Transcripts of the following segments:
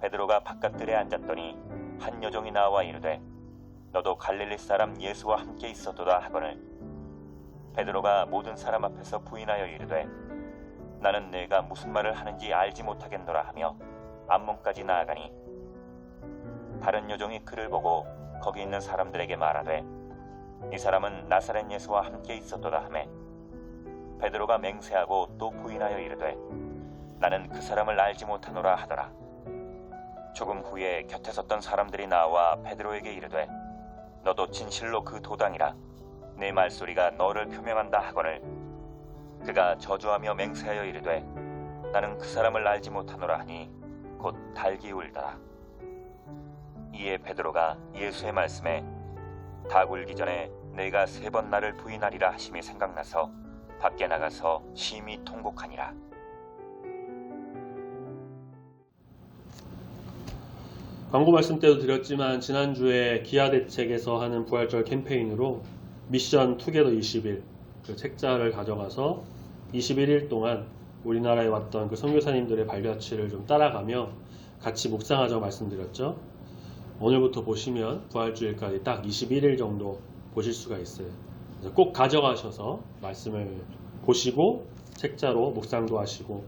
베드로가 바깥들에 앉았더니 한 여종이 나와 이르되 너도 갈릴리 사람 예수와 함께 있었도다 하거늘 베드로가 모든 사람 앞에서 부인하여 이르되 나는 내가 무슨 말을 하는지 알지 못하겠노라 하며 앞문까지 나아가니 다른 여종이 그를 보고 거기 있는 사람들에게 말하되 이 사람은 나사렛 예수와 함께 있었도다 하매 베드로가 맹세하고 또 부인하여 이르되 나는 그 사람을 알지 못하노라 하더라. 조금 후에 곁에 섰던 사람들이 나와 베드로에게 이르되 너도 진실로 그 도당이라 내 말소리가 너를 표명한다 하거늘 그가 저주하며 맹세하여 이르되 나는 그 사람을 알지 못하노라 하니 곧 달기 울더라. 이에 베드로가 예수의 말씀에 닭 울기 전에 내가 3번 나를 부인하리라 하심이 생각나서 밖에 나가서 심히 통곡하니라. 광고 말씀 때도 드렸지만 지난주에 기아대책에서 하는 부활절 캠페인으로 미션 투게더 20일 그 책자를 가져가서 21일 동안 우리나라에 왔던 그 선교사님들의 발자취를 좀 따라가며 같이 묵상하자고 말씀드렸죠. 오늘부터 보시면 부활주일까지 딱 21일 정도 보실 수가 있어요. 그래서 꼭 가져가셔서 말씀을 보시고 책자로 묵상도 하시고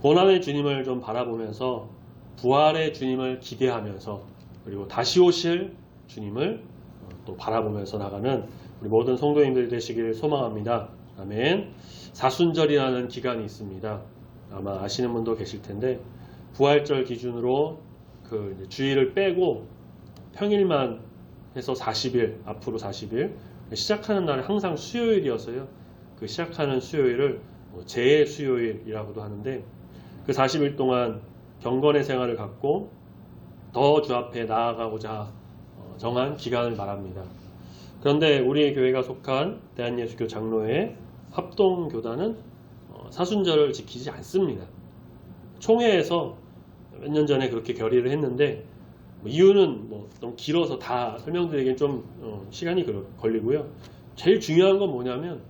고난의 주님을 좀 바라보면서 부활의 주님을 기대하면서 그리고 다시 오실 주님을 또 바라보면서 나가는 우리 모든 성도님들이 되시길 소망합니다. 아멘. 사순절이라는 기간이 있습니다. 아마 아시는 분도 계실 텐데 부활절 기준으로 그 주일을 빼고 평일만 해서 40일, 앞으로 40일 시작하는 날은 항상 수요일이어서요. 그 시작하는 수요일을 재수요일이라고도 하는데 그 40일 동안 경건의 생활을 갖고 더 주 앞에 나아가고자 정한 기간을 말합니다. 그런데 우리 교회가 속한 대한예수교 장로회 합동교단은 사순절을 지키지 않습니다. 총회에서 몇 년 전에 그렇게 결의를 했는데 이유는 너무 길어서 다 설명드리기엔 좀 시간이 걸리고요. 제일 중요한 건 뭐냐면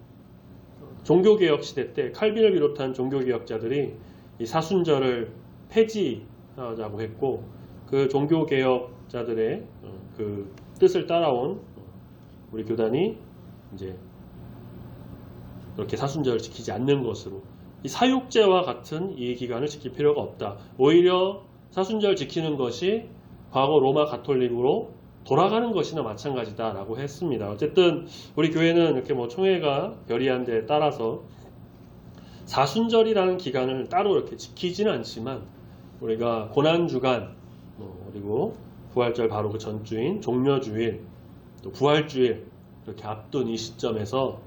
종교개혁 시대 때 칼빈을 비롯한 종교개혁자들이 이 사순절을 폐지하자고 했고 그 종교개혁자들의 그 뜻을 따라온 우리 교단이 이제 그렇게 사순절을 지키지 않는 것으로 이 사육제와 같은 이 기간을 지킬 필요가 없다. 오히려 사순절 지키는 것이 과거 로마 가톨릭으로 돌아가는 것이나 마찬가지다라고 했습니다. 어쨌든 우리 교회는 이렇게 총회가 결의한 데에 따라서 사순절이라는 기간을 따로 이렇게 지키지는 않지만 우리가 고난주간 그리고 부활절 바로 그 전주인 종려주일 또 부활주일 이렇게 앞둔 이 시점에서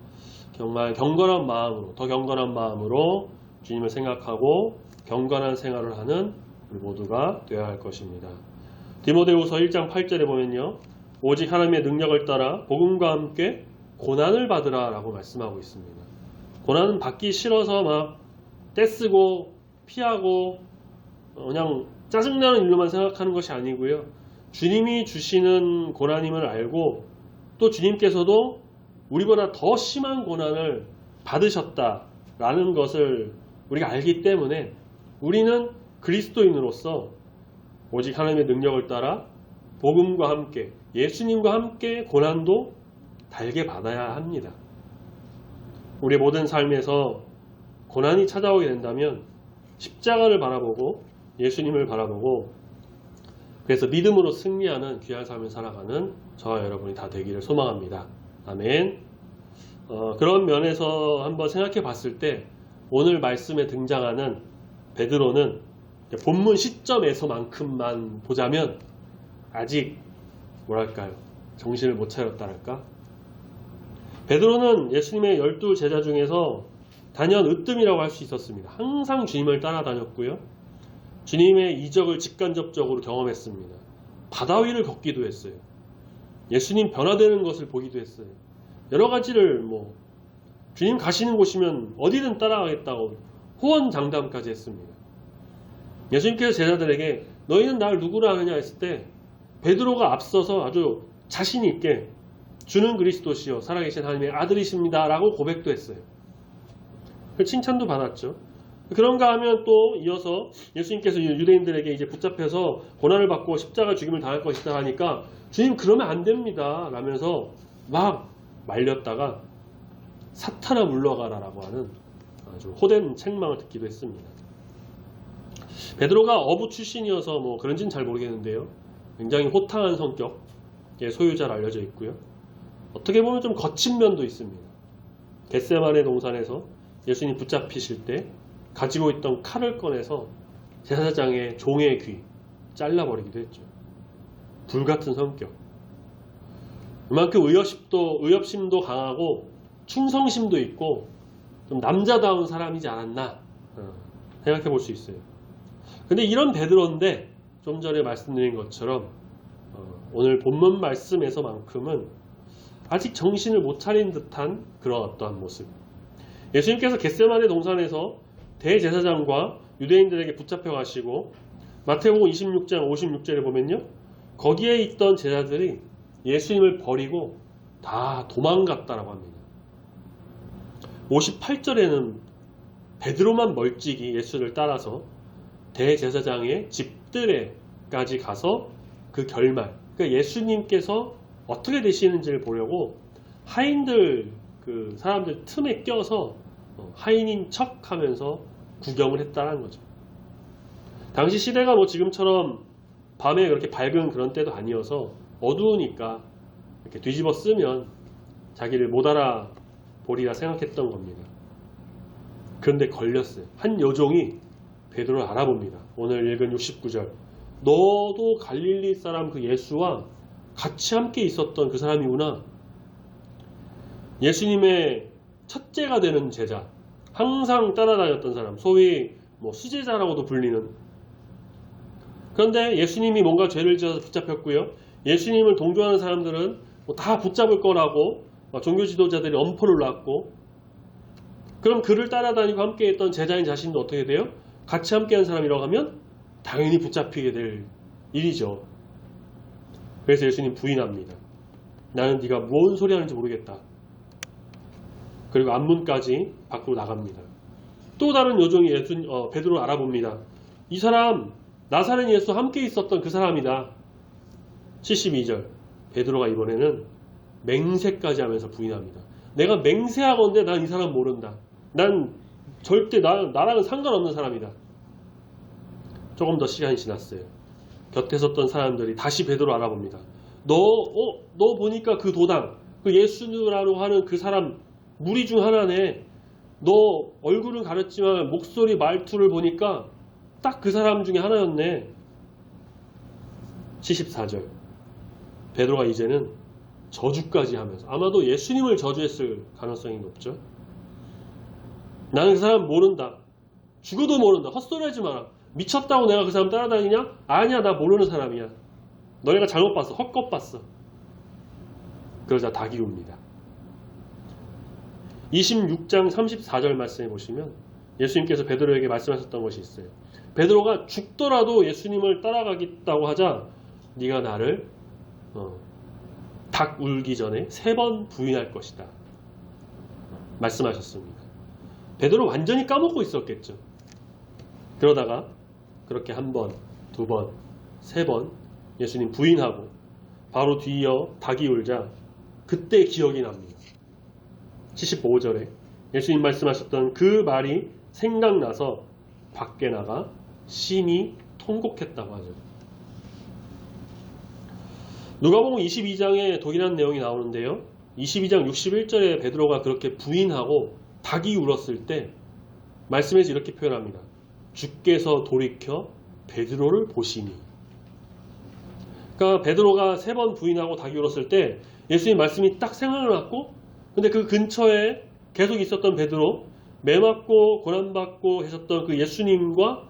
정말 경건한 마음으로 더 경건한 마음으로 주님을 생각하고 경건한 생활을 하는 우리 모두가 되어야 할 것입니다. 디모데후서 1장 8절에 보면요. 오직 하나님의 능력을 따라 복음과 함께 고난을 받으라 라고 말씀하고 있습니다. 고난은 받기 싫어서 막 떼쓰고 피하고 그냥 짜증나는 일로만 생각하는 것이 아니고요. 주님이 주시는 고난임을 알고 또 주님께서도 우리보다 더 심한 고난을 받으셨다라는 것을 우리가 알기 때문에 우리는 그리스도인으로서 오직 하나님의 능력을 따라 복음과 함께 예수님과 함께 고난도 달게 받아야 합니다. 우리 모든 삶에서 고난이 찾아오게 된다면 십자가를 바라보고 예수님을 바라보고 그래서 믿음으로 승리하는 귀한 삶을 살아가는 저와 여러분이 다 되기를 소망합니다. 아멘. 그런 면에서 한번 생각해 봤을 때 오늘 말씀에 등장하는 베드로는 본문 시점에서만큼만 보자면 아직 뭐랄까요? 정신을 못 차렸다랄까? 베드로는 예수님의 12 제자 중에서 단연 으뜸이라고 할 수 있었습니다. 항상 주님을 따라다녔고요. 주님의 이적을 직간접적으로 경험했습니다. 바다 위를 걷기도 했어요. 예수님 변화되는 것을 보기도 했어요. 여러 가지를 주님 가시는 곳이면 어디든 따라가겠다고 호언장담까지 했습니다. 예수님께서 제자들에게 너희는 나를 누구라 하느냐 했을 때 베드로가 앞서서 아주 자신 있게 주는 그리스도시요 살아계신 하나님의 아들이십니다 라고 고백도 했어요. 칭찬도 받았죠. 그런가 하면 또 이어서 예수님께서 유대인들에게 이제 붙잡혀서 고난을 받고 십자가 죽임을 당할 것이다 하니까 주님 그러면 안 됩니다 라면서 막 말렸다가 사탄아 물러가라라고 하는 아주 호된 책망을 듣기도 했습니다. 베드로가 어부 출신이어서 뭐 그런지는 잘 모르겠는데요. 굉장히 호탕한 성격의 소유자로 알려져 있고요. 어떻게 보면 좀 거친 면도 있습니다. 겟세마네 동산에서 예수님 붙잡히실 때 가지고 있던 칼을 꺼내서 제사장의 종의 귀 잘라버리기도 했죠. 불같은 성격. 그만큼 의협심도 강하고 충성심도 있고 좀 남자다운 사람이지 않았나 생각해 볼 수 있어요. 근데 이런 베드로인데 좀 전에 말씀드린 것처럼 오늘 본문 말씀에서만큼은 아직 정신을 못 차린 듯한 그런 어떠한 모습. 예수님께서 겟세마네 동산에서 대제사장과 유대인들에게 붙잡혀 가시고 마태복음 26장 56절에 보면요. 거기에 있던 제자들이 예수님을 버리고 다 도망갔다라고 합니다. 58절에는 베드로만 멀찍이 예수를 따라서 대제사장의 집들에까지 가서 그 결말, 그러니까 예수님께서 어떻게 되시는지를 보려고 하인들 그 사람들 틈에 껴서 하인인 척 하면서 구경을 했다는 거죠. 당시 시대가 뭐 지금처럼 밤에 그렇게 밝은 그런 때도 아니어서 어두우니까 이렇게 뒤집어 쓰면 자기를 못 알아보리라 생각했던 겁니다. 그런데 걸렸어요. 한 여종이 베드로를 알아봅니다. 오늘 읽은 69절. 너도 갈릴리 사람 그 예수와 같이 함께 있었던 그 사람이구나. 예수님의 첫째가 되는 제자, 항상 따라다녔던 사람, 소위 뭐 수제자라고도 불리는. 그런데 예수님이 뭔가 죄를 지어서 붙잡혔고요. 예수님을 동조하는 사람들은 뭐 다 붙잡을 거라고 종교 지도자들이 엄포를 놨고, 그럼 그를 따라다니고 함께했던 제자인 자신도 어떻게 돼요? 같이 함께한 사람이라고 하면 당연히 붙잡히게 될 일이죠. 그래서 예수님 부인합니다. 나는 네가 뭔 소리 하는지 모르겠다. 그리고 앞문까지 밖으로 나갑니다. 또 다른 여종이 베드로를 알아봅니다. 이 사람 나사렛 예수 함께 있었던 그 사람이다. 72절 베드로가 이번에는 맹세까지 하면서 부인합니다. 내가 맹세하건대 난 이 사람 모른다. 난 절대 나랑은 상관없는 사람이다. 조금 더 시간이 지났어요. 곁에 섰던 사람들이 다시 베드로 알아봅니다. 너 보니까 그 도당, 그 예수라고 하는 그 사람 무리 중 하나네. 너 얼굴은 가렸지만 목소리 말투를 보니까 딱 그 사람 중에 하나였네. 74절 베드로가 이제는 저주까지 하면서 아마도 예수님을 저주했을 가능성이 높죠. 나는 그 사람 모른다. 죽어도 모른다. 헛소리하지 마라. 미쳤다고 내가 그 사람 따라다니냐? 아니야, 나 모르는 사람이야. 너네가 잘못 봤어. 헛것 봤어. 그러자 닭이 웁니다. 26장 34절 말씀해 보시면 예수님께서 베드로에게 말씀하셨던 것이 있어요. 베드로가 죽더라도 예수님을 따라가겠다고 하자 네가 나를 닭 울기 전에 3번 부인할 것이다. 말씀하셨습니다. 베드로 완전히 까먹고 있었겠죠. 그러다가 그렇게 1번, 2번, 3번 예수님 부인하고 바로 뒤이어 닭이 울자 그때 기억이 납니다. 75절에 예수님 말씀하셨던 그 말이 생각나서 밖에 나가 심히 통곡했다고 하죠. 누가복음 22장에 동일한 내용이 나오는데요. 22장 61절에 베드로가 그렇게 부인하고 닭이 울었을 때 말씀에서 이렇게 표현합니다. 주께서 돌이켜 베드로를 보시니. 그러니까 베드로가 3번 부인하고 닭이 울었을 때 예수님 말씀이 딱 생각났고, 근데 그 근처에 계속 있었던 베드로, 매 맞고 고난받고 계셨던 그 예수님과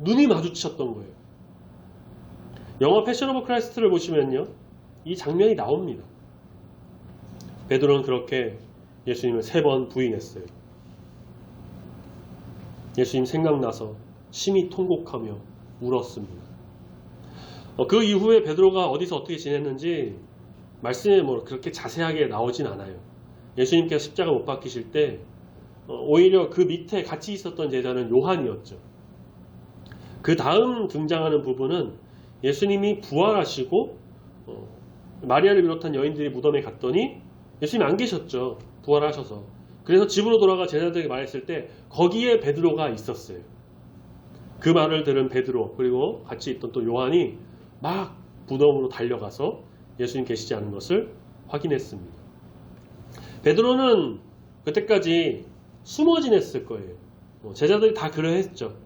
눈이 마주치셨던 거예요. 영화 패션 오브 크라이스트를 보시면요, 이 장면이 나옵니다. 베드로는 그렇게 예수님을 3번 부인했어요. 예수님 생각나서 심히 통곡하며 울었습니다. 그 이후에 베드로가 어디서 어떻게 지냈는지 말씀에 뭐 그렇게 자세하게 나오진 않아요. 예수님께서 십자가 못 박히실 때 오히려 그 밑에 같이 있었던 제자는 요한이었죠. 그 다음 등장하는 부분은 예수님이 부활하시고 마리아를 비롯한 여인들이 무덤에 갔더니 예수님이 안 계셨죠. 부활하셔서. 그래서 집으로 돌아가 제자들에게 말했을 때 거기에 베드로가 있었어요. 그 말을 들은 베드로 그리고 같이 있던 또 요한이 막 무덤으로 달려가서 예수님 계시지 않은 것을 확인했습니다. 베드로는 그때까지 숨어 지냈을 거예요. 제자들이 다 그러했죠.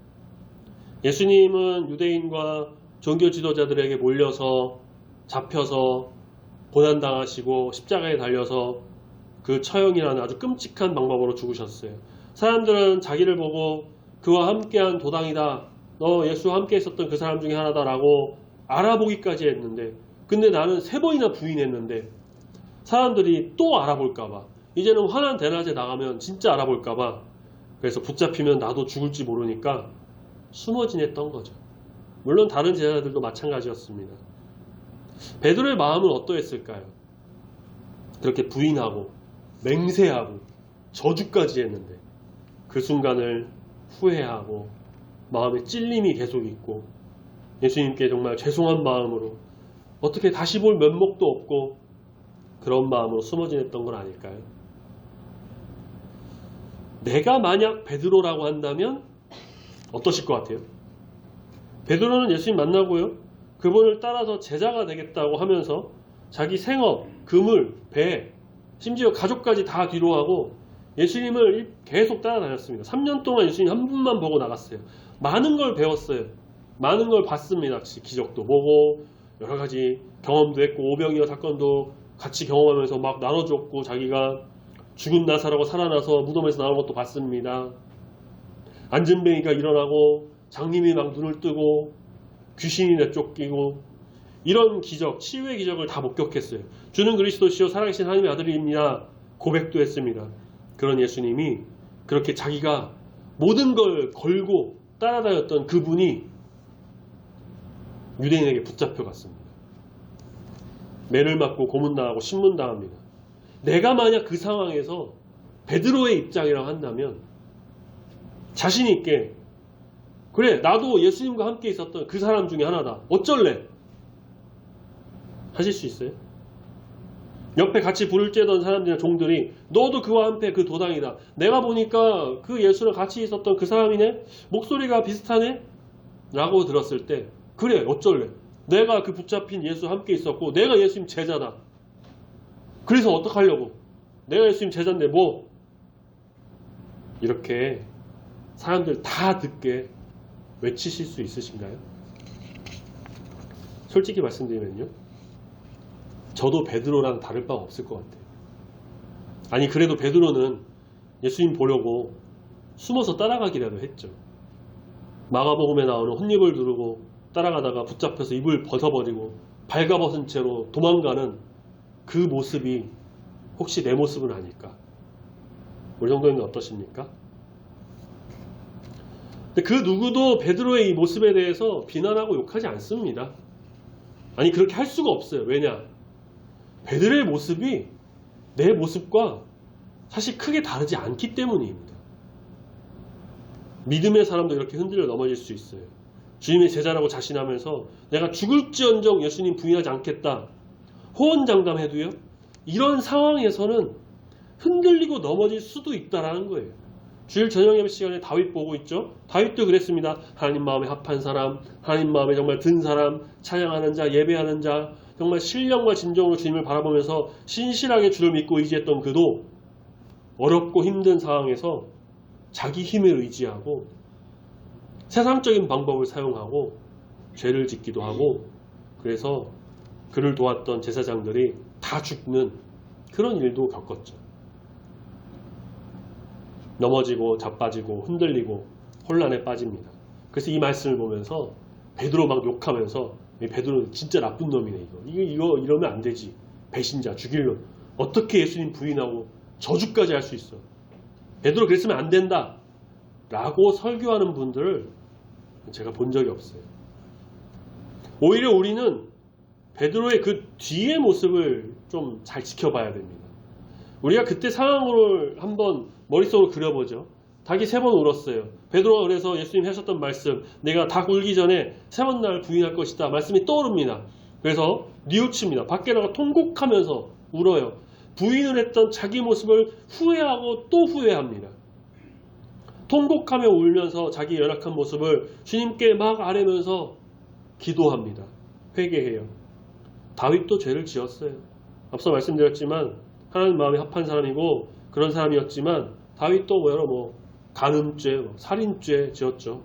예수님은 유대인과 종교 지도자들에게 몰려서 잡혀서 고난당하시고 십자가에 달려서 그 처형이라는 아주 끔찍한 방법으로 죽으셨어요. 사람들은 자기를 보고 그와 함께한 도당이다. 너 예수와 함께 있었던 그 사람 중에 하나다라고 알아보기까지 했는데 근데 나는 3번이나 부인했는데 사람들이 또 알아볼까봐 이제는 환난 대낮에 나가면 진짜 알아볼까봐 그래서 붙잡히면 나도 죽을지 모르니까 숨어 지냈던 거죠. 물론 다른 제자들도 마찬가지였습니다. 베드로의 마음은 어떠했을까요? 그렇게 부인하고 맹세하고 저주까지 했는데 그 순간을 후회하고 마음에 찔림이 계속 있고 예수님께 정말 죄송한 마음으로 어떻게 다시 볼 면목도 없고 그런 마음으로 숨어 지냈던 건 아닐까요? 내가 만약 베드로라고 한다면 어떠실 것 같아요? 베드로는 예수님 만나고요. 그분을 따라서 제자가 되겠다고 하면서 자기 생업, 그물, 배, 심지어 가족까지 다 뒤로 하고 예수님을 계속 따라다녔습니다. 3년 동안 예수님 한 분만 보고 나갔어요. 많은 걸 배웠어요. 많은 걸 봤습니다. 기적도 보고 여러 가지 경험도 했고 오병이어 사건도 같이 경험하면서 막 나눠줬고 자기가 죽은 나사라고 살아나서 무덤에서 나온 것도 봤습니다. 안진뱅이가 일어나고 장님이 막 눈을 뜨고 귀신이 내쫓기고 이런 기적, 치유의 기적을 다 목격했어요. 주는 그리스도시요 살아계신 하나님의 아들입니다. 고백도 했습니다. 그런 예수님이 그렇게 자기가 모든 걸 걸고 따라다녔던 그분이 유대인에게 붙잡혀 갔습니다. 매를 맞고 고문당하고 신문당합니다. 내가 만약 그 상황에서 베드로의 입장이라고 한다면 자신 있게 그래 나도 예수님과 함께 있었던 그 사람 중에 하나다. 어쩔래? 하실 수 있어요? 옆에 같이 불을 쬐던 사람들이나 종들이 너도 그와 함께 그 도당이다. 내가 보니까 그 예수랑 같이 있었던 그 사람이네? 목소리가 비슷하네? 라고 들었을 때 그래 어쩔래? 내가 그 붙잡힌 예수와 함께 있었고 내가 예수님 제자다. 그래서 어떡하려고? 내가 예수님 제자인데 뭐? 이렇게 사람들 다 듣게 외치실 수 있으신가요? 솔직히 말씀드리면요. 저도 베드로랑 다를 바가 없을 것 같아요. 아니 그래도 베드로는 예수님 보려고 숨어서 따라가기라도 했죠. 마가복음에 나오는 혼입을 두르고 따라가다가 붙잡혀서 입을 벗어버리고 발가벗은 채로 도망가는 그 모습이 혹시 내 모습은 아닐까? 우리 성도님은 어떠십니까? 근데 그 누구도 베드로의 이 모습에 대해서 비난하고 욕하지 않습니다. 아니 그렇게 할 수가 없어요. 왜냐? 베드로의 모습이 내 모습과 사실 크게 다르지 않기 때문입니다. 믿음의 사람도 이렇게 흔들려 넘어질 수 있어요. 주님의 제자라고 자신하면서 내가 죽을지언정 예수님 부인하지 않겠다. 호언장담해도요. 이런 상황에서는 흔들리고 넘어질 수도 있다라는 거예요. 주일 저녁 예배 시간에 다윗 보고 있죠. 다윗도 그랬습니다. 하나님 마음에 합한 사람, 하나님 마음에 정말 든 사람, 찬양하는 자, 예배하는 자, 정말 신령과 진정으로 주님을 바라보면서 신실하게 주를 믿고 의지했던 그도 어렵고 힘든 상황에서 자기 힘을 의지하고 세상적인 방법을 사용하고 죄를 짓기도 하고 그래서 그를 도왔던 제사장들이 다 죽는 그런 일도 겪었죠. 넘어지고 자빠지고 흔들리고 혼란에 빠집니다. 그래서 이 말씀을 보면서 베드로 막 욕하면서 베드로는 진짜 나쁜 놈이네. 이거 이러면 안 되지. 배신자, 죽일 놈. 어떻게 예수님 부인하고 저주까지 할 수 있어. 베드로 그랬으면 안 된다. 라고 설교하는 분들을 제가 본 적이 없어요. 오히려 우리는 베드로의 그 뒤의 모습을 좀 잘 지켜봐야 됩니다. 우리가 그때 상황을 한번 머릿속으로 그려보죠. 닭이 3번 울었어요. 베드로가 그래서 예수님이 하셨던 말씀, 내가 닭 울기 전에 3번 날 부인할 것이다. 말씀이 떠오릅니다. 그래서 뉘우칩니다. 밖에 나가 통곡하면서 울어요. 부인을 했던 자기 모습을 후회하고 또 후회합니다. 통곡하며 울면서 자기 연약한 모습을 주님께 막 아뢰면서 기도합니다. 회개해요. 다윗도 죄를 지었어요. 앞서 말씀드렸지만 하나님 마음에 합한 사람이고 그런 사람이었지만 다윗도 여러 간음죄, 살인죄 지었죠.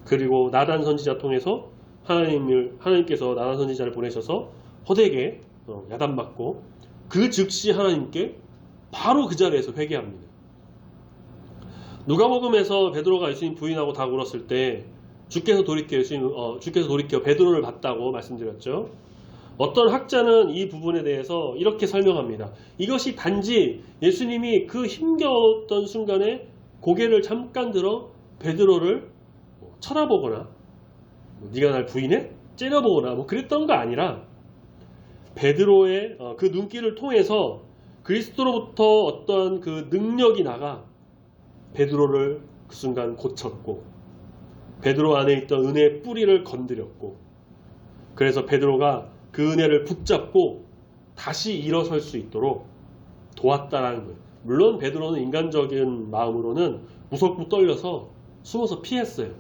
그리고 나단 선지자 통해서 하나님께서 나단 선지자를 보내셔서 호되게 야단맞고 그 즉시 하나님께 바로 그 자리에서 회개합니다. 누가복음에서 베드로가 예수님 부인하고 다 울었을 때 주께서 돌이켜 베드로를 봤다고 말씀드렸죠. 어떤 학자는 이 부분에 대해서 이렇게 설명합니다. 이것이 단지 예수님이 그 힘겨웠던 순간에 고개를 잠깐 들어 베드로를 쳐다보거나 네가 날 부인해? 째려보거나 그랬던 거 아니라 베드로의 그 눈길을 통해서 그리스도로부터 어떤 그 능력이 나가 베드로를 그 순간 고쳤고 베드로 안에 있던 은혜의 뿌리를 건드렸고 그래서 베드로가 그 은혜를 붙잡고 다시 일어설 수 있도록 도왔다라는 거예요. 물론 베드로는 인간적인 마음으로는 무섭고 떨려서 숨어서 피했어요.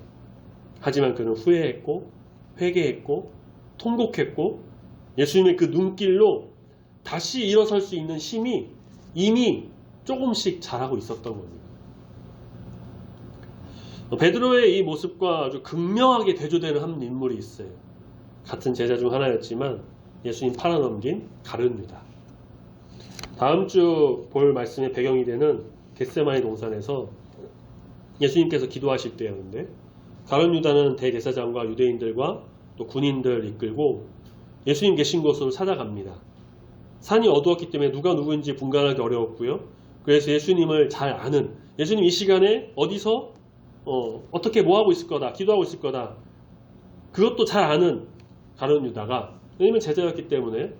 하지만 그는 후회했고 회개했고 통곡했고 예수님의 그 눈길로 다시 일어설 수 있는 힘이 이미 조금씩 자라고 있었던 겁니다. 베드로의 이 모습과 아주 극명하게 대조되는 한 인물이 있어요. 같은 제자 중 하나였지만 예수님 팔아넘긴 가룟 유다. 다음 주 볼 말씀의 배경이 되는 겟세마네 동산에서 예수님께서 기도하실 때였는데 가룟 유다는 대제사장과 유대인들과 또 군인들 이끌고 예수님 계신 곳으로 찾아갑니다. 산이 어두웠기 때문에 누가 누구인지 분간하기 어려웠고요. 그래서 예수님을 잘 아는 예수님 이 시간에 어디서 어떻게 뭐하고 있을 거다 기도하고 있을 거다 그것도 잘 아는 가룟 유다가 왜냐면 제자였기 때문에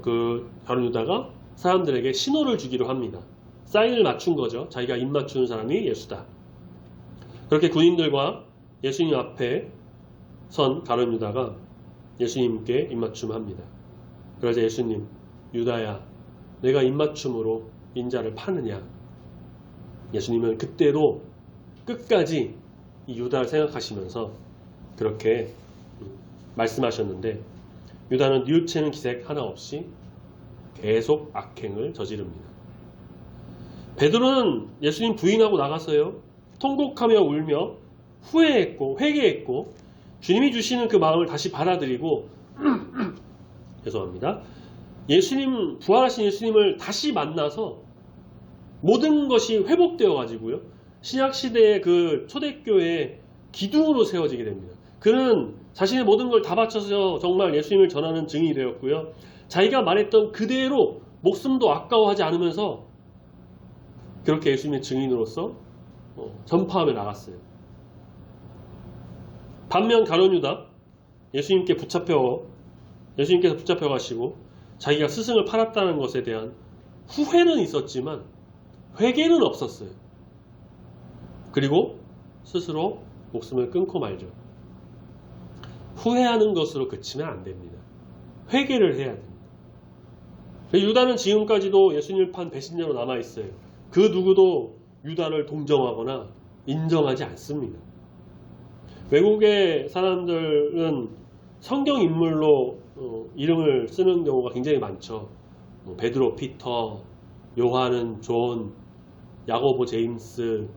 그 가룟 유다가 사람들에게 신호를 주기로 합니다. 사인을 맞춘 거죠. 자기가 입 맞추는 사람이 예수다. 그렇게 군인들과 예수님 앞에 선 가룟 유다가 예수님께 입맞춤합니다. 그러자 예수님, 유다야, 내가 입맞춤으로 인자를 파느냐? 예수님은 그때도 끝까지 이 유다를 생각하시면서 그렇게 말씀하셨는데 유다는 뉘우치는 기색 하나 없이 계속 악행을 저지릅니다. 베드로는 예수님 부인하고 나가서요. 통곡하며 울며 후회했고 회개했고 주님이 주시는 그 마음을 다시 받아들이고 죄송합니다. 부활하신 예수님을 다시 만나서 모든 것이 회복되어 가지고요. 신약시대의 그 초대교회의 기둥으로 세워지게 됩니다. 그는 자신의 모든 걸 다 바쳐서 정말 예수님을 전하는 증인이 되었고요. 자기가 말했던 그대로 목숨도 아까워하지 않으면서 그렇게 예수님의 증인으로서 전파하며 나갔어요. 반면 가룟 유다 예수님께서 붙잡혀 가시고 자기가 스승을 팔았다는 것에 대한 후회는 있었지만 회개는 없었어요. 그리고 스스로 목숨을 끊고 말죠. 후회하는 것으로 그치면 안 됩니다. 회개를 해야 됩니다. 유다는 지금까지도 예수님을 판 배신자로 남아있어요. 그 누구도 유다를 동정하거나 인정하지 않습니다. 외국의 사람들은 성경 인물로 이름을 쓰는 경우가 굉장히 많죠. 베드로, 피터, 요한은 존, 야고보, 제임스,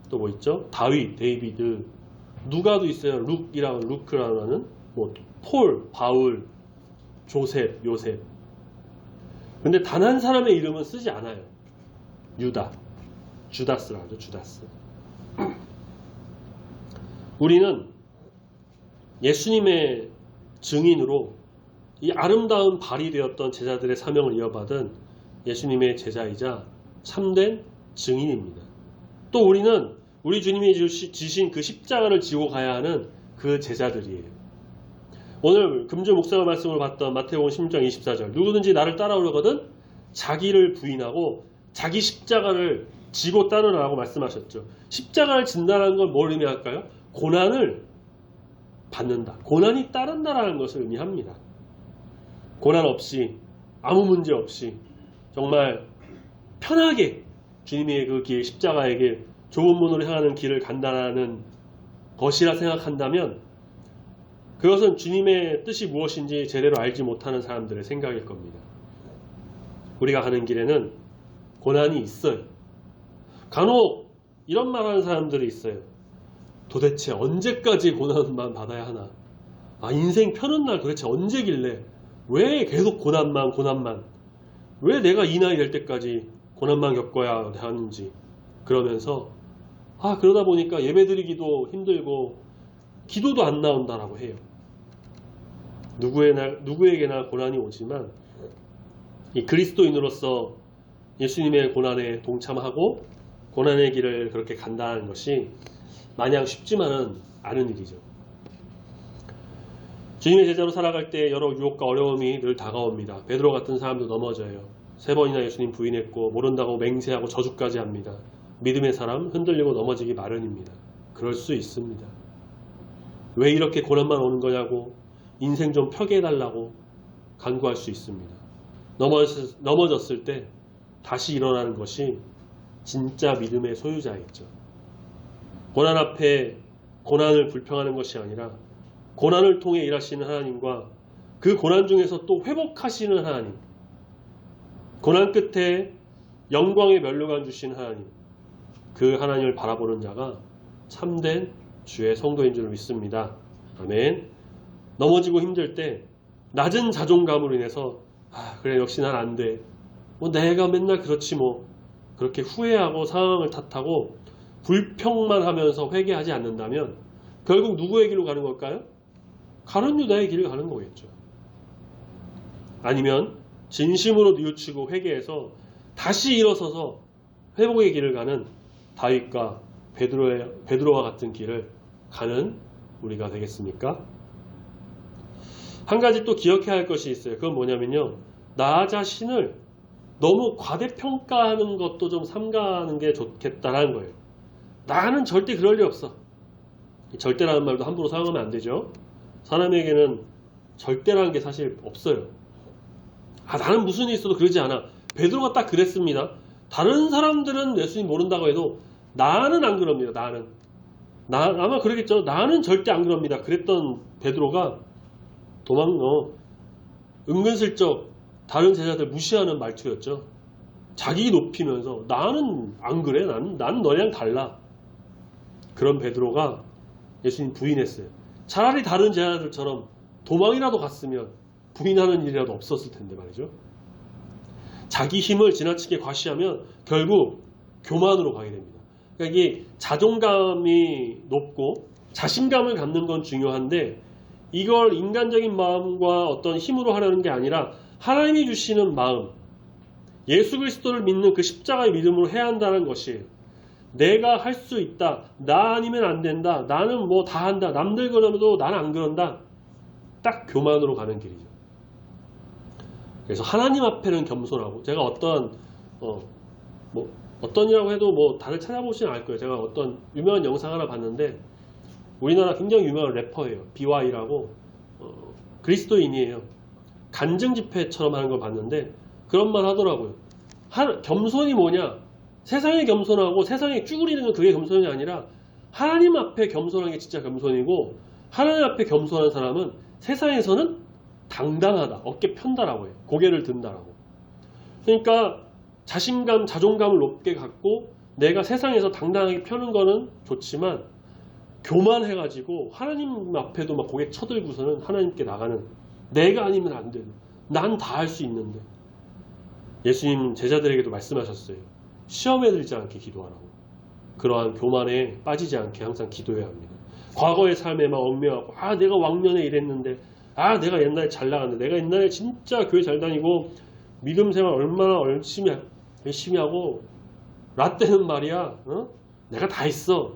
또 뭐 있죠? 다윗, 데이비드, 누가도 있어요. 루크라는 폴, 바울, 조셉, 요셉. 근데 단 한 사람의 이름은 쓰지 않아요. 유다, 주다스라죠. 주다스. 우리는 예수님의 증인으로 이 아름다운 발이 되었던 제자들의 사명을 이어받은 예수님의 제자이자 참된 증인입니다. 또 우리는 우리 주님이 지신 그 십자가를 지고 가야 하는 그 제자들이에요. 오늘 금주 목사가 말씀을 봤던 마태복음 16장 24절 누구든지 나를 따라오려거든 자기를 부인하고 자기 십자가를 지고 따르라고 말씀하셨죠. 십자가를 진다는 건 뭘 의미할까요? 고난을 받는다. 고난이 따른다라는 것을 의미합니다. 고난 없이 아무 문제 없이 정말 편하게 주님의 그 길, 십자가의 길, 좁은 문으로 향하는 길을 간다는 것이라 생각한다면 그것은 주님의 뜻이 무엇인지 제대로 알지 못하는 사람들의 생각일 겁니다. 우리가 가는 길에는 고난이 있어요. 간혹 이런 말하는 사람들이 있어요. 도대체 언제까지 고난만 받아야 하나? 인생 펴는 날 도대체 언제길래 왜 계속 고난만 왜 내가 이 나이 될 때까지 고난만 겪어야 하는지 그러면서 그러다 보니까 예배드리기도 힘들고 기도도 안 나온다라고 해요. 누구에게나 고난이 오지만 이 그리스도인으로서 예수님의 고난에 동참하고 고난의 길을 그렇게 간다는 것이 마냥 쉽지만은 않은 일이죠. 주님의 제자로 살아갈 때 여러 유혹과 어려움이 늘 다가옵니다. 베드로 같은 사람도 넘어져요. 3번이나 예수님 부인했고 모른다고 맹세하고 저주까지 합니다. 믿음의 사람 흔들리고 넘어지기 마련입니다. 그럴 수 있습니다. 왜 이렇게 고난만 오는 거냐고 인생 좀 펴게 해달라고 간구할 수 있습니다. 넘어졌을 때 다시 일어나는 것이 진짜 믿음의 소유자겠죠. 고난 앞에 고난을 불평하는 것이 아니라 고난을 통해 일하시는 하나님과 그 고난 중에서 또 회복하시는 하나님, 고난 끝에 영광의 면류관 주신 하나님, 그 하나님을 바라보는 자가 참된 주의 성도인 줄 믿습니다. 아멘. 넘어지고 힘들 때 낮은 자존감으로 인해서 그래 역시 난 안 돼. 내가 맨날 그렇지 뭐. 그렇게 후회하고 상황을 탓하고 불평만 하면서 회개하지 않는다면 결국 누구의 길로 가는 걸까요? 가룟 유다의 길을 가는 거겠죠. 아니면 진심으로 뉘우치고 회개해서 다시 일어서서 회복의 길을 가는 다윗과 베드로와 같은 길을 가는 우리가 되겠습니까? 한 가지 또 기억해야 할 것이 있어요. 그건 뭐냐면요. 나 자신을 너무 과대평가하는 것도 좀 삼가하는 게 좋겠다라는 거예요. 나는 절대 그럴 리 없어. 절대라는 말도 함부로 사용하면 안 되죠. 사람에게는 절대라는 게 사실 없어요. 나는 무슨 일이 있어도 그러지 않아. 베드로가 딱 그랬습니다. 다른 사람들은 예수님 모른다고 해도 나는 안 그럽니다. 나는. 아마 그러겠죠. 나는 절대 안 그럽니다. 그랬던 베드로가 은근슬쩍 다른 제자들 무시하는 말투였죠. 자기 높이면서 나는 안 그래. 난 너랑 달라. 그런 베드로가 예수님 부인했어요. 차라리 다른 제자들처럼 도망이라도 갔으면 부인하는 일이라도 없었을 텐데 말이죠. 자기 힘을 지나치게 과시하면 결국 교만으로 가게 됩니다. 그러니까 이게 자존감이 높고 자신감을 갖는 건 중요한데 이걸 인간적인 마음과 어떤 힘으로 하려는 게 아니라 하나님이 주시는 마음, 예수 그리스도를 믿는 그 십자가의 믿음으로 해야 한다는 것이에요. 내가 할 수 있다. 나 아니면 안 된다. 나는 뭐 다 한다. 남들 그러면도 나는 안 그런다. 딱 교만으로 가는 길이죠. 그래서 하나님 앞에는 겸손하고 제가 어떤이라고 해도 뭐 다들 찾아보시면 알 거예요. 제가 어떤 유명한 영상 하나 봤는데 우리나라 굉장히 유명한 래퍼예요. BY라고 그리스도인이에요. 간증 집회처럼 하는 걸 봤는데 그런 말 하더라고요. 겸손이 뭐냐? 세상에 겸손하고 세상에 쭈그리는 건 그게 겸손이 아니라 하나님 앞에 겸손한 게 진짜 겸손이고 하나님 앞에 겸손한 사람은 세상에서는 당당하다. 어깨 편다라고 해요. 고개를 든다라고. 그러니까 자신감, 자존감을 높게 갖고 내가 세상에서 당당하게 펴는 거는 좋지만 교만해가지고 하나님 앞에도 막 고개 쳐들고서는 하나님께 나가는 내가 아니면 안 되는 난 다 할 수 있는데 예수님 제자들에게도 말씀하셨어요. 시험에 들지 않게 기도하라고. 그러한 교만에 빠지지 않게 항상 기도해야 합니다. 과거의 삶에 막 얽매하고 내가 왕년에 이랬는데 내가 옛날에 잘 나갔는데 내가 옛날에 진짜 교회 잘 다니고 믿음 생활 얼마나 열심히 하고 라떼는 말이야 내가 다 했어.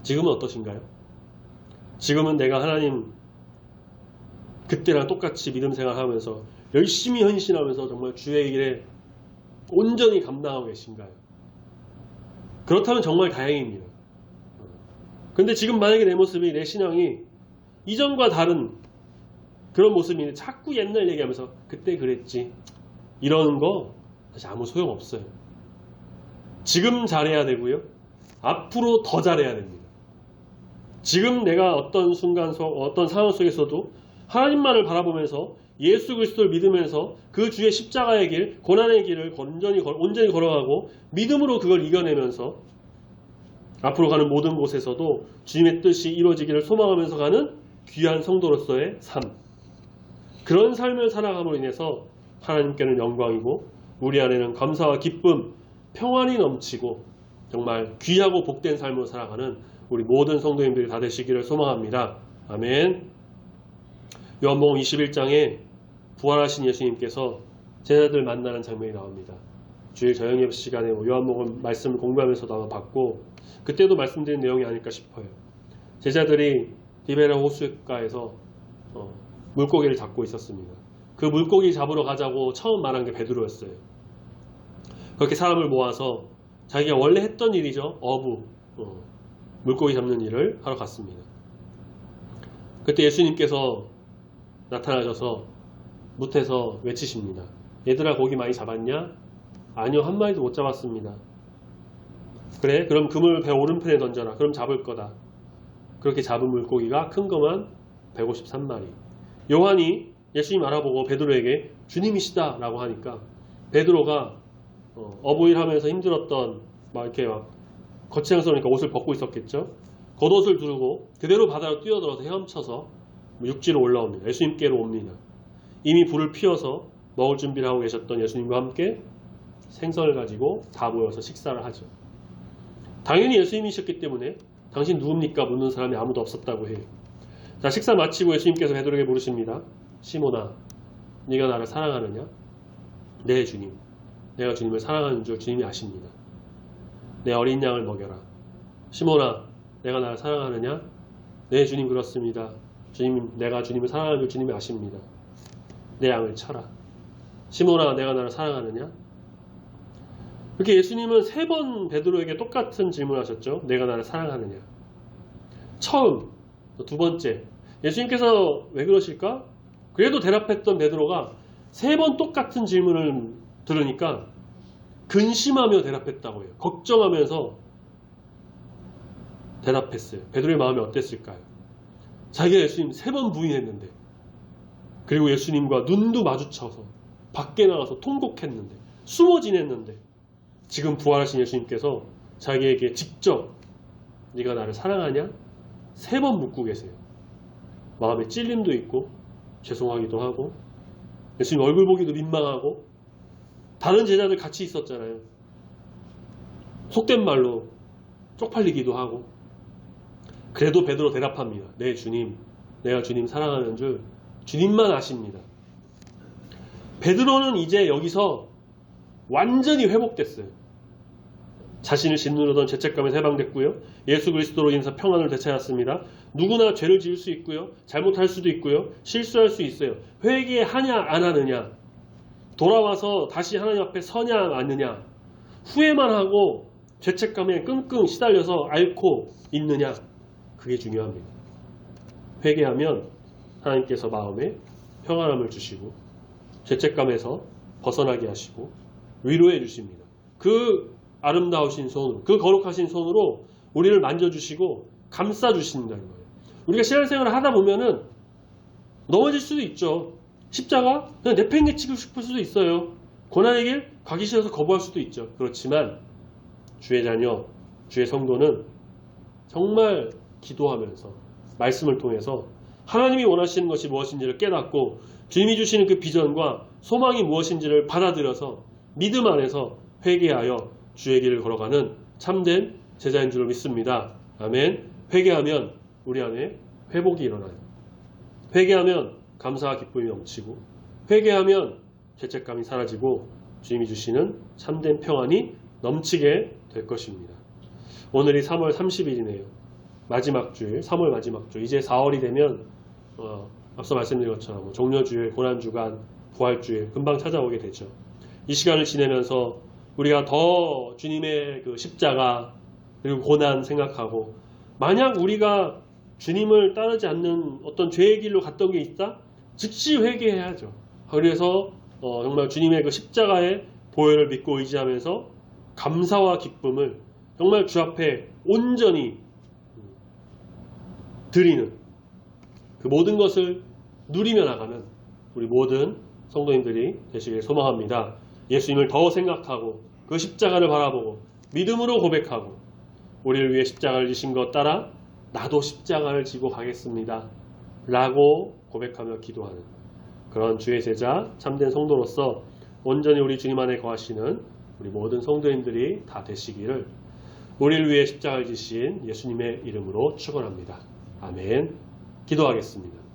지금은 어떠신가요? 지금은 내가 하나님 그때랑 똑같이 믿음 생활하면서 열심히 헌신하면서 정말 주의 길에 온전히 감당하고 계신가요? 그렇다면 정말 다행입니다. 근데 지금 만약에 내 모습이, 내 신앙이 이전과 다른 그런 모습이 자꾸 옛날 얘기하면서 그때 그랬지 이러는 거 사실 아무 소용없어요. 지금 잘해야 되고요. 앞으로 더 잘해야 됩니다. 지금 내가 어떤 순간 어떤 상황 속에서도 하나님만을 바라보면서 예수 그리스도를 믿으면서 그 주의 십자가의 길, 고난의 길을 온전히 걸어가고 믿음으로 그걸 이겨내면서 앞으로 가는 모든 곳에서도 주님의 뜻이 이루어지기를 소망하면서 가는 귀한 성도로서의 삶. 그런 삶을 살아감으로 인해서 하나님께는 영광이고 우리 안에는 감사와 기쁨, 평안이 넘치고 정말 귀하고 복된 삶으로 살아가는 우리 모든 성도님들이 다 되시기를 소망합니다. 아멘. 요한복음 21장에 부활하신 예수님께서 제자들 만나는 장면이 나옵니다. 주일 저녁 예배 시간에 요한복음 말씀을 공부하면서도 아마 봤고 그때도 말씀드린 내용이 아닐까 싶어요. 제자들이 디베라 호숫가에서 물고기를 잡고 있었습니다. 그 물고기 잡으러 가자고 처음 말한 게 베드로였어요. 그렇게 사람을 모아서 자기가 원래 했던 일이죠. 물고기 잡는 일을 하러 갔습니다. 그때 예수님께서 나타나셔서 뭇에서 외치십니다. 얘들아 고기 많이 잡았냐? 아니요, 한 마리도 못 잡았습니다. 그래? 그럼 그물 배 오른편에 던져라. 그럼 잡을 거다. 그렇게 잡은 물고기가 큰 것만 153마리. 요한이 예수님 알아보고 베드로에게 주님이시다 라고 하니까 베드로가 어부일 하면서 힘들었던 이렇게 거칠장스러우니까 옷을 벗고 있었겠죠. 겉옷을 두르고 그대로 바다로 뛰어들어서 헤엄쳐서 육지로 올라옵니다. 예수님께로 옵니다. 이미 불을 피워서 먹을 준비를 하고 계셨던 예수님과 함께 생선을 가지고 다 모여서 식사를 하죠. 당연히 예수님이셨기 때문에 당신 누굽니까? 묻는 사람이 아무도 없었다고 해요. 자, 식사 마치고 예수님께서 베드로에게 물으십니다. 시몬아, 네가 나를 사랑하느냐? 네, 주님. 내가 주님을 사랑하는 줄 주님이 아십니다. 내 어린 양을 먹여라. 시몬아, 내가 나를 사랑하느냐? 네, 주님, 그렇습니다. 주님, 내가 주님을 사랑하는 줄 주님이 아십니다. 내 양을 쳐라. 시몬아, 내가 나를 사랑하느냐? 이렇게 예수님은 3번 베드로에게 똑같은 질문을 하셨죠. 내가 나를 사랑하느냐? 처음, 두 번째. 예수님께서 왜 그러실까? 그래도 대답했던 베드로가 3번 똑같은 질문을 들으니까 근심하며 대답했다고 해요. 걱정하면서 대답했어요. 베드로의 마음이 어땠을까요? 자기가 예수님 3번 부인했는데, 그리고 예수님과 눈도 마주쳐서 밖에 나가서 통곡했는데, 숨어 지냈는데, 지금 부활하신 예수님께서 자기에게 직접 네가 나를 사랑하냐? 3번 묻고 계세요. 마음에 찔림도 있고 죄송하기도 하고 예수님 얼굴 보기도 민망하고 다른 제자들 같이 있었잖아요. 속된 말로 쪽팔리기도 하고 그래도 베드로 대답합니다. 네, 주님. 내가 주님 사랑하는 줄 주님만 아십니다. 베드로는 이제 여기서 완전히 회복됐어요. 자신을 짓누르던 죄책감에서 해방됐고요. 예수 그리스도로 인해서 평안을 되찾았습니다. 누구나 죄를 지을 수 있고요. 잘못할 수도 있고요. 실수할 수 있어요. 회개하냐 안 하느냐, 돌아와서 다시 하나님 앞에 서냐 마느냐, 후회만 하고 죄책감에 끙끙 시달려서 앓고 있느냐, 그게 중요합니다. 회개하면 하나님께서 마음에 평안함을 주시고 죄책감에서 벗어나게 하시고 위로해 주십니다. 그 아름다우신 손으로, 그 거룩하신 손으로 우리를 만져주시고 감싸주신다는 거예요. 우리가 신앙생활을 하다 보면은 넘어질 수도 있죠. 십자가 그냥 내팽개치고 싶을 수도 있어요. 고난의 길 가기 싫어서 거부할 수도 있죠. 그렇지만 주의 자녀, 주의 성도는 정말 기도하면서 말씀을 통해서 하나님이 원하시는 것이 무엇인지를 깨닫고 주님이 주시는 그 비전과 소망이 무엇인지를 받아들여서 믿음 안에서 회개하여 주의 길을 걸어가는 참된 제자인 줄 믿습니다. 아멘. 회개하면 우리 안에 회복이 일어나요. 회개하면 감사와 기쁨이 넘치고 회개하면 죄책감이 사라지고 주님이 주시는 참된 평안이 넘치게 될 것입니다. 오늘이 3월 30일이네요. 마지막 주일, 3월 마지막 주. 이제 4월이 되면 앞서 말씀드린 것처럼 종려주일, 고난주간, 부활주일 금방 찾아오게 되죠. 이 시간을 지내면서 우리가 더 주님의 그 십자가 그리고 고난 생각하고, 만약 우리가 주님을 따르지 않는 어떤 죄의 길로 갔던 게 있다? 즉시 회개해야죠. 그래서 정말 주님의 그 십자가의 보혈을 믿고 의지하면서 감사와 기쁨을 정말 주 앞에 온전히 드리는, 그 모든 것을 누리며 나가는 우리 모든 성도님들이 되시길 소망합니다. 예수님을 더 생각하고 그 십자가를 바라보고 믿음으로 고백하고, 우리를 위해 십자가를 지신 것 따라 나도 십자가를 지고 가겠습니다 라고 고백하며 기도하는 그런 주의 제자 참된 성도로서 온전히 우리 주님 안에 거하시는 우리 모든 성도님들이 다 되시기를 우리를 위해 십자가를 지신 예수님의 이름으로 축원합니다. 아멘. 기도하겠습니다.